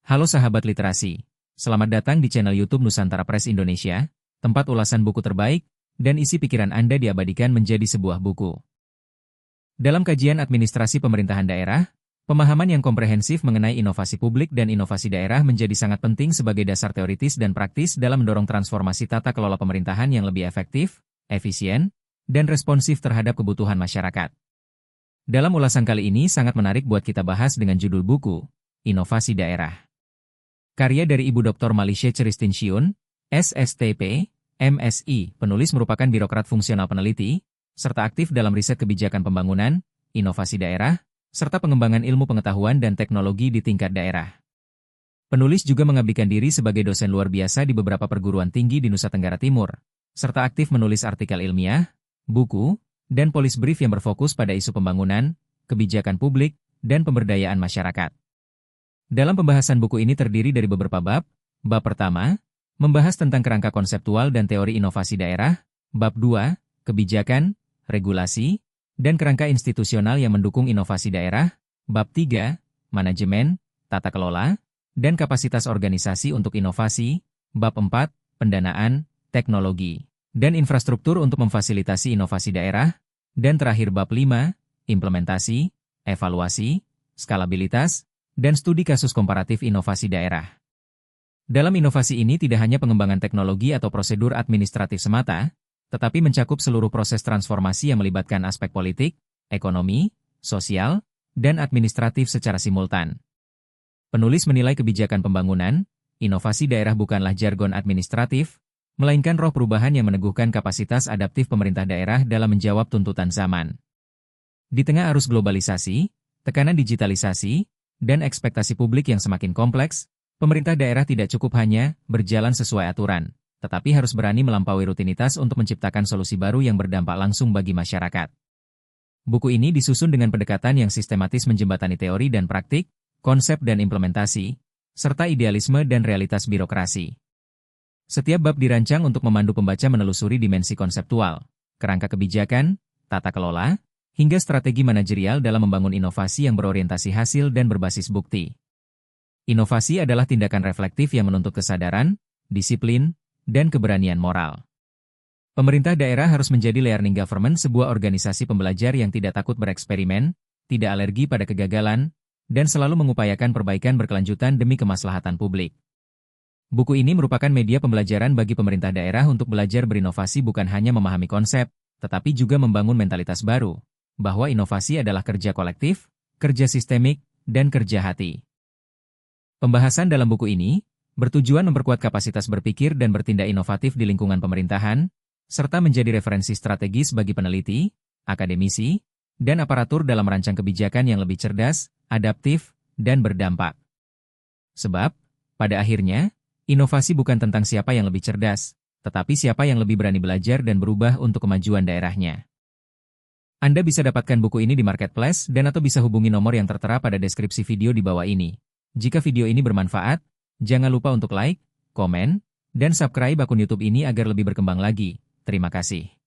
Halo sahabat literasi, selamat datang di channel YouTube Nusantara Press Indonesia, tempat ulasan buku terbaik, dan isi pikiran Anda diabadikan menjadi sebuah buku. Dalam kajian administrasi pemerintahan daerah, pemahaman yang komprehensif mengenai inovasi publik dan inovasi daerah menjadi sangat penting sebagai dasar teoritis dan praktis dalam mendorong transformasi tata kelola pemerintahan yang lebih efektif, efisien, dan responsif terhadap kebutuhan masyarakat. Dalam ulasan kali ini sangat menarik buat kita bahas dengan judul buku, Inovasi Daerah. Karya dari Ibu Dr. Malishe Cheristinshiun, SSTP, MSI, penulis merupakan birokrat fungsional peneliti, serta aktif dalam riset kebijakan pembangunan, inovasi daerah, serta pengembangan ilmu pengetahuan dan teknologi di tingkat daerah. Penulis juga mengabdikan diri sebagai dosen luar biasa di beberapa perguruan tinggi di Nusa Tenggara Timur, serta aktif menulis artikel ilmiah, buku, dan polis brief yang berfokus pada isu pembangunan, kebijakan publik, dan pemberdayaan masyarakat. Dalam pembahasan buku ini terdiri dari beberapa bab. Bab pertama, membahas tentang kerangka konseptual dan teori inovasi daerah. Bab 2, kebijakan, regulasi, dan kerangka institusional yang mendukung inovasi daerah. Bab 3, manajemen, tata kelola, dan kapasitas organisasi untuk inovasi. Bab 4, pendanaan, teknologi, dan infrastruktur untuk memfasilitasi inovasi daerah. Dan terakhir bab 5, implementasi, evaluasi, skalabilitas, dan studi kasus komparatif inovasi daerah. Dalam inovasi ini tidak hanya pengembangan teknologi atau prosedur administratif semata, tetapi mencakup seluruh proses transformasi yang melibatkan aspek politik, ekonomi, sosial, dan administratif secara simultan. Penulis menilai kebijakan pembangunan, inovasi daerah bukanlah jargon administratif, melainkan roh perubahan yang meneguhkan kapasitas adaptif pemerintah daerah dalam menjawab tuntutan zaman. Di tengah arus globalisasi, tekanan digitalisasi, dan ekspektasi publik yang semakin kompleks, pemerintah daerah tidak cukup hanya berjalan sesuai aturan, tetapi harus berani melampaui rutinitas untuk menciptakan solusi baru yang berdampak langsung bagi masyarakat. Buku ini disusun dengan pendekatan yang sistematis menjembatani teori dan praktik, konsep dan implementasi, serta idealisme dan realitas birokrasi. Setiap bab dirancang untuk memandu pembaca menelusuri dimensi konseptual, kerangka kebijakan, tata kelola, hingga strategi manajerial dalam membangun inovasi yang berorientasi hasil dan berbasis bukti. Inovasi adalah tindakan reflektif yang menuntut kesadaran, disiplin, dan keberanian moral. Pemerintah daerah harus menjadi learning government, sebuah organisasi pembelajar yang tidak takut bereksperimen, tidak alergi pada kegagalan, dan selalu mengupayakan perbaikan berkelanjutan demi kemaslahatan publik. Buku ini merupakan media pembelajaran bagi pemerintah daerah untuk belajar berinovasi, bukan hanya memahami konsep, tetapi juga membangun mentalitas baru, bahwa inovasi adalah kerja kolektif, kerja sistemik, dan kerja hati. Pembahasan dalam buku ini bertujuan memperkuat kapasitas berpikir dan bertindak inovatif di lingkungan pemerintahan, serta menjadi referensi strategis bagi peneliti, akademisi, dan aparatur dalam merancang kebijakan yang lebih cerdas, adaptif, dan berdampak. Sebab, pada akhirnya, inovasi bukan tentang siapa yang lebih cerdas, tetapi siapa yang lebih berani belajar dan berubah untuk kemajuan daerahnya. Anda bisa dapatkan buku ini di marketplace dan atau bisa hubungi nomor yang tertera pada deskripsi video di bawah ini. Jika video ini bermanfaat, jangan lupa untuk like, komen, dan subscribe akun YouTube ini agar lebih berkembang lagi. Terima kasih.